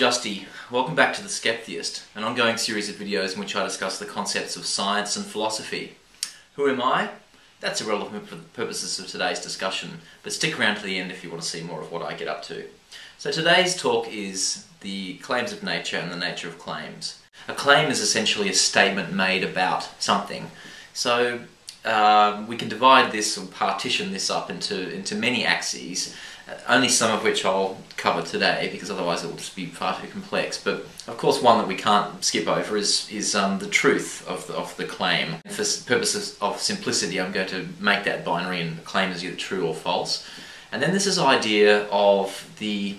Justy. Welcome back to the Skeptheist, an ongoing series of videos in which I discuss the concepts of science and philosophy. Who am I? That's irrelevant for the purposes of today's discussion, but stick around to the end if you want to see more of what I get up to. So today's talk is the claims of nature and the nature of claims. A claim is essentially a statement made about something. So we can divide this or partition this up into many axes, only some of which I'll cover today because otherwise it will just be far too complex. But of course one that we can't skip over is the truth of the claim. For purposes of simplicity I'm going to make that binary and the claim is either true or false. And then there's this idea of the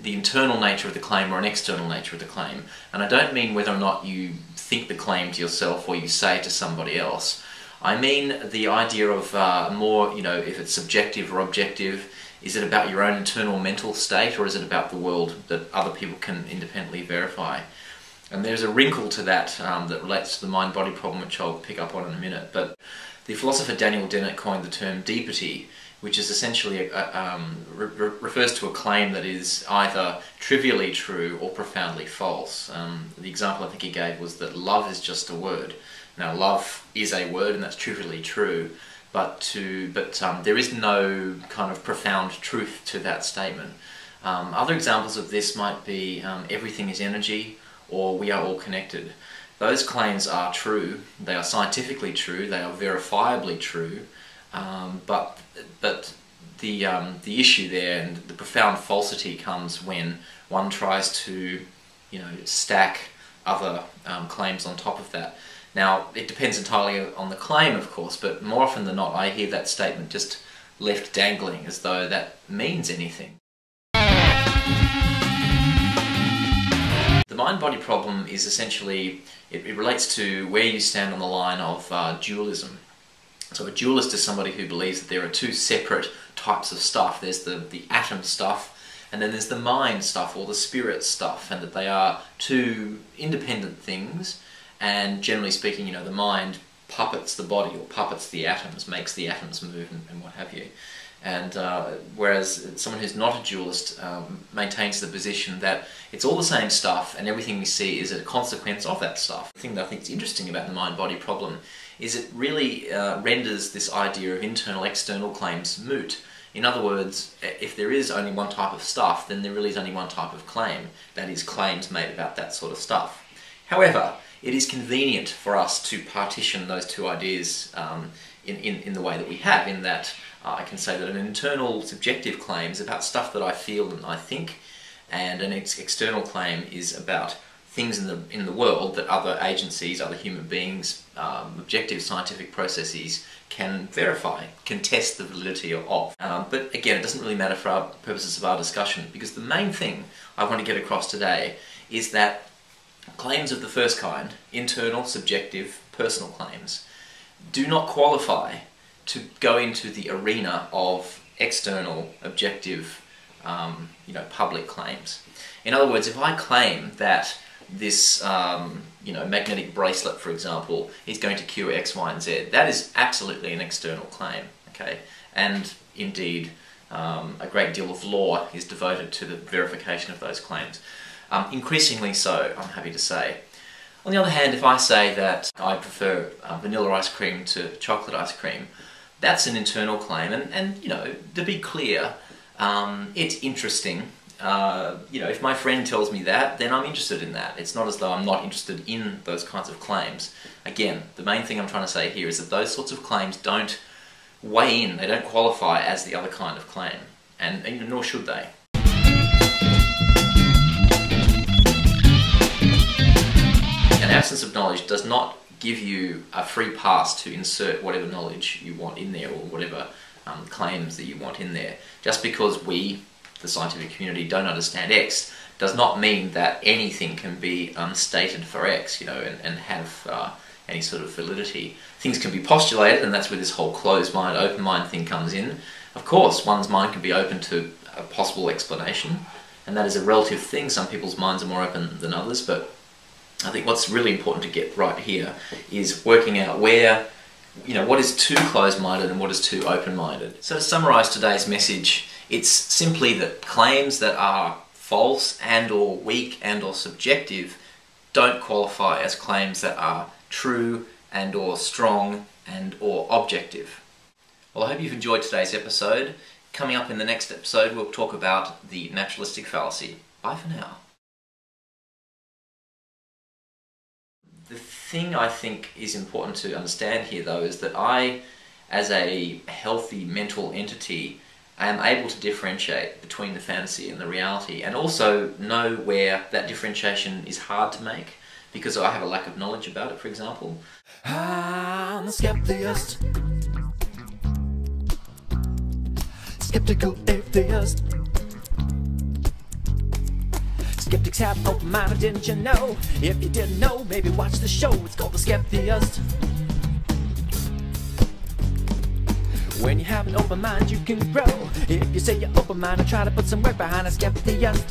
internal nature of the claim or an external nature of the claim. And I don't mean whether or not you think the claim to yourself or you say it to somebody else. I mean the idea of more, if it's subjective or objective. Is it about your own internal mental state, or is it about the world that other people can independently verify? And there's a wrinkle to that that relates to the mind-body problem, which I'll pick up on in a minute. But the philosopher Daniel Dennett coined the term deipity, which is essentially refers to a claim that is either trivially true or profoundly false. The example I think he gave was that love is just a word. Now, love is a word, and that's trivially true. But there is no kind of profound truth to that statement. Other examples of this might be everything is energy, or we are all connected. Those claims are true, they are scientifically true, they are verifiably true, but the issue there and the profound falsity comes when one tries to stack other claims on top of that. Now, it depends entirely on the claim, of course, but more often than not I hear that statement just left dangling as though that means anything. The mind-body problem is essentially, it relates to where you stand on the line of dualism. So a dualist is somebody who believes that there are two separate types of stuff. There's the atom stuff, and then there's the mind stuff or the spirit stuff, and that they are two independent things. And generally speaking, the mind puppets the body or puppets the atoms, makes the atoms move and what have you. And whereas someone who's not a dualist maintains the position that it's all the same stuff and everything we see is a consequence of that stuff. The thing that I think is interesting about the mind-body problem is it really renders this idea of internal-external claims moot. In other words, if there is only one type of stuff, then there really is only one type of claim. That is, claims made about that sort of stuff. However, it is convenient for us to partition those two ideas in the way that we have, in that I can say that an internal subjective claim is about stuff that I feel and I think, and an external claim is about things in the world that other agencies, other human beings, objective scientific processes can verify, can test the validity of. But again, it doesn't really matter for our purposes of our discussion, because the main thing I want to get across today is that claims of the first kind, internal, subjective, personal claims, do not qualify to go into the arena of external, objective, public claims. In other words, if I claim that this, magnetic bracelet, for example, is going to cure X, Y, and Z, that is absolutely an external claim, okay? And indeed, a great deal of law is devoted to the verification of those claims. Increasingly so, I'm happy to say. On the other hand, if I say that I prefer vanilla ice cream to chocolate ice cream, that's an internal claim, and to be clear, it's interesting. If my friend tells me that, then I'm interested in that. It's not as though I'm not interested in those kinds of claims. Again, the main thing I'm trying to say here is that those sorts of claims don't weigh in, they don't qualify as the other kind of claim, and nor should they. An absence of knowledge does not give you a free pass to insert whatever knowledge you want in there, or whatever claims that you want in there. Just because we, the scientific community, don't understand X does not mean that anything can be stated for X, and have any sort of validity. Things can be postulated, and that's where this whole closed mind, open mind thing comes in. Of course, one's mind can be open to a possible explanation, and that is a relative thing. Some people's minds are more open than others, but I think what's really important to get right here is working out where, what is too closed-minded and what is too open-minded. So to summarise today's message, it's simply that claims that are false and or weak and or subjective don't qualify as claims that are true and or strong and or objective. Well, I hope you've enjoyed today's episode. Coming up in the next episode, we'll talk about the naturalistic fallacy. Bye for now. The thing I think is important to understand here, though, is that I, as a healthy mental entity, am able to differentiate between the fantasy and the reality, and also know where that differentiation is hard to make, because I have a lack of knowledge about it, for example. I'm a skeptheist, skeptical atheist. Skeptics have an open mind, didn't you know? If you didn't know, maybe watch the show. It's called The Skeptheist. When you have an open mind, you can grow. If you say you're open-minded, try to put some work behind a skeptheist.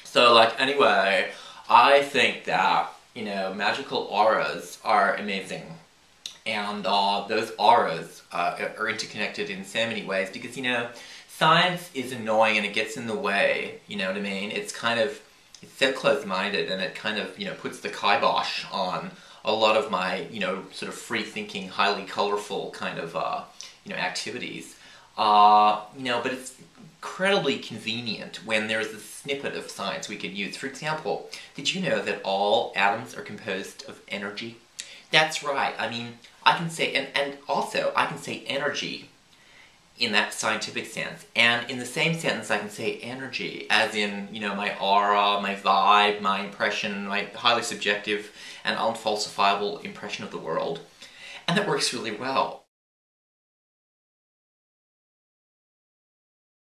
So, anyway, I think that, magical auras are amazing. And those auras are interconnected in so many ways because, science is annoying and it gets in the way, you know what I mean? It's so close-minded and it kind of, puts the kibosh on a lot of my, sort of free-thinking, highly colorful kind of, activities. But it's incredibly convenient when there is a snippet of science we can use. For example, did you know that all atoms are composed of energy? That's right. I mean, I can say, and also I can say energy in that scientific sense, and in the same sentence I can say energy as in, my aura, my vibe, my impression, my highly subjective and unfalsifiable impression of the world, and that works really well.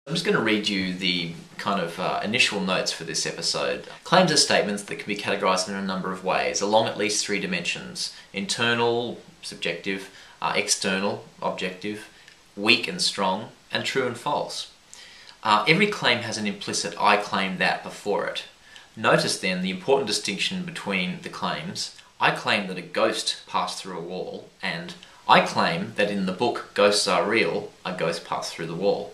I'm just going to read you the kind of initial notes for this episode. Claims are statements that can be categorized in a number of ways, along at least 3 dimensions: internal, subjective, external, objective, weak and strong, and true and false. Every claim has an implicit "I claim that" before it. Notice then the important distinction between the claims: I claim that a ghost passed through a wall, and I claim that in the book Ghosts Are Real, a ghost passed through the wall.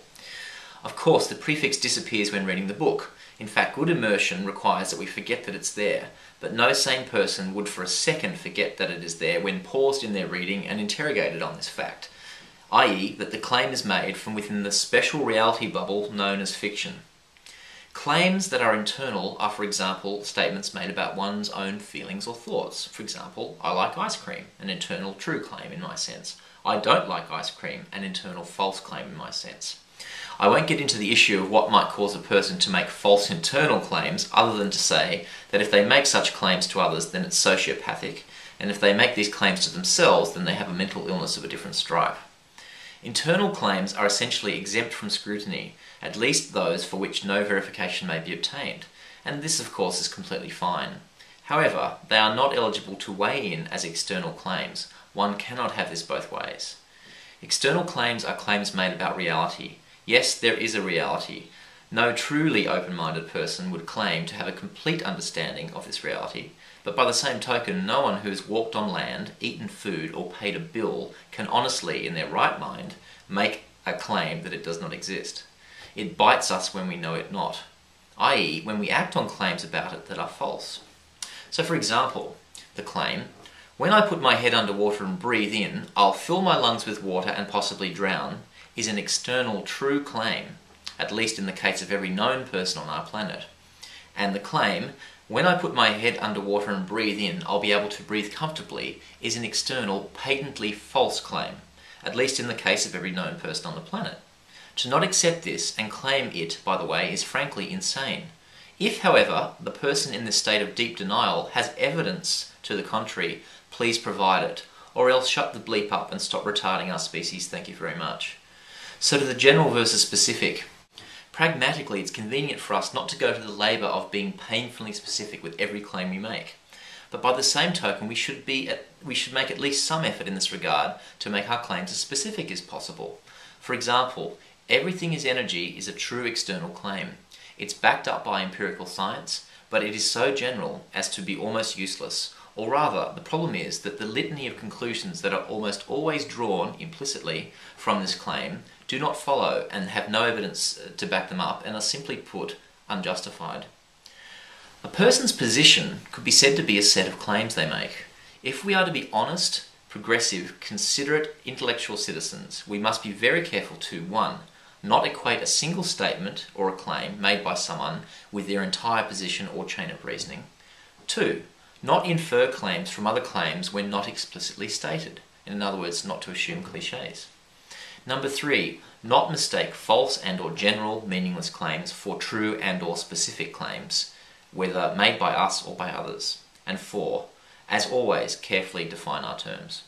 Of course, the prefix disappears when reading the book. In fact, good immersion requires that we forget that it's there, but no sane person would for a second forget that it is there when paused in their reading and interrogated on this fact, i.e. that the claim is made from within the special reality bubble known as fiction. Claims that are internal are, for example, statements made about one's own feelings or thoughts. For example, I like ice cream, an internal true claim in my sense. I don't like ice cream, an internal false claim in my sense. I won't get into the issue of what might cause a person to make false internal claims, other than to say that if they make such claims to others, then it's sociopathic, and if they make these claims to themselves, then they have a mental illness of a different stripe. Internal claims are essentially exempt from scrutiny, at least those for which no verification may be obtained, and this of course is completely fine. However, they are not eligible to weigh in as external claims. One cannot have this both ways. External claims are claims made about reality. Yes, there is a reality. No truly open-minded person would claim to have a complete understanding of this reality, but by the same token, no one who has walked on land, eaten food, or paid a bill can honestly, in their right mind, make a claim that it does not exist. It bites us when we know it not, i.e. when we act on claims about it that are false. So for example, the claim, when I put my head underwater and breathe in, I'll fill my lungs with water and possibly drown, is an external true claim, at least in the case of every known person on our planet. And the claim, when I put my head underwater and breathe in, I'll be able to breathe comfortably, is an external, patently false claim, at least in the case of every known person on the planet. To not accept this and claim it, by the way, is frankly insane. If, however, the person in this state of deep denial has evidence to the contrary, please provide it, or else shut the bleep up and stop retarding our species, thank you very much. So to the general versus specific. Pragmatically, it's convenient for us not to go to the labour of being painfully specific with every claim we make. But by the same token, we should make at least some effort in this regard to make our claims as specific as possible. For example, everything is energy is a true external claim. It's backed up by empirical science, but it is so general as to be almost useless. Or rather, the problem is that the litany of conclusions that are almost always drawn implicitly from this claim do not follow and have no evidence to back them up and are simply put unjustified. A person's position could be said to be a set of claims they make. If we are to be honest, progressive, considerate, intellectual citizens, we must be very careful to 1. Not equate a single statement or a claim made by someone with their entire position or chain of reasoning. 2. Not infer claims from other claims when not explicitly stated. In other words, not to assume cliches. 3. Not mistake false and or general meaningless claims for true and or specific claims, whether made by us or by others. And 4. As always, carefully define our terms.